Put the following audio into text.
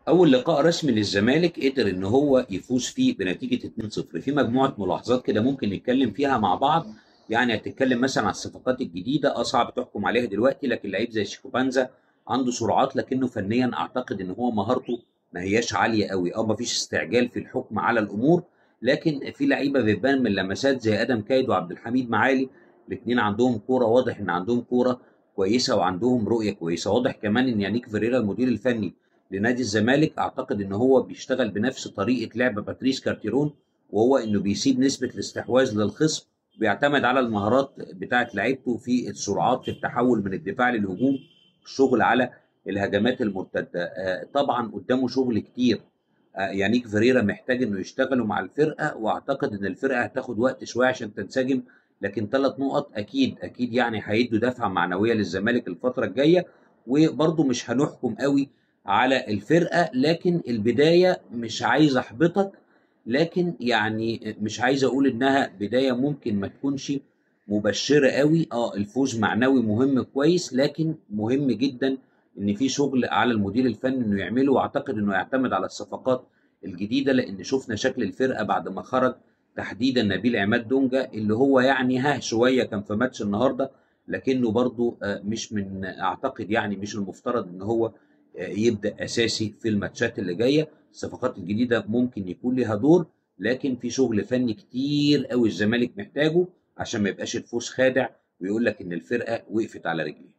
اول لقاء رسمي للزمالك قدر ان هو يفوز فيه بنتيجه 2-0 في مجموعه ملاحظات كده ممكن نتكلم فيها مع بعض. يعني هتتكلم مثلا عن الصفقات الجديده، صعب تحكم عليها دلوقتي، لكن لعيب زي شيكوبانزا عنده سرعات، لكنه فنيا اعتقد ان هو مهارته ما هياش عاليه قوي او ما فيش استعجال في الحكم على الامور. لكن في لعيبه بتبان من لمسات زي ادم كايد وعبد الحميد معالي، الاثنين عندهم كوره، واضح ان عندهم كوره كويسه وعندهم رؤيه كويسه. واضح كمان ان يانيك فيريرا المدير الفني لنادي الزمالك اعتقد ان هو بيشتغل بنفس طريقه لعب باتريس كارتيرون، وهو انه بيسيب نسبه الاستحواذ للخصم، بيعتمد على المهارات بتاعه لعيبته في السرعات، في التحول من الدفاع للهجوم، الشغل على الهجمات المرتده. طبعا قدامه شغل كتير. يانيك فيريرا محتاج انه يشتغلوا مع الفرقه، واعتقد ان الفرقه هتاخد وقت شويه عشان تنسجم، لكن 3 نقط اكيد اكيد يعني هيدوا دفعه معنويه للزمالك الفتره الجايه. وبرضه مش هنحكم قوي على الفرقة، لكن البداية مش عايز احبطك، لكن يعني مش عايز اقول انها بداية ممكن ما تكونش مبشرة قوي. الفوز معنوي مهم كويس، لكن مهم جدا ان في شغل على المدير الفني انه يعمله، واعتقد انه يعتمد على الصفقات الجديدة، لان شفنا شكل الفرقة بعد ما خرج تحديدا نبيل عماد دونجا، اللي هو يعني شوية كان في ماتش النهاردة، لكنه برضو مش من اعتقد يعني مش المفترض ان هو يبدأ أساسي في الماتشات اللي جاية. الصفقات الجديدة ممكن يكون لها دور، لكن في شغل فني كتير قوي الزمالك محتاجه عشان ما يبقاش الفوز خادع ويقول لك إن الفرقة وقفت على رجليها.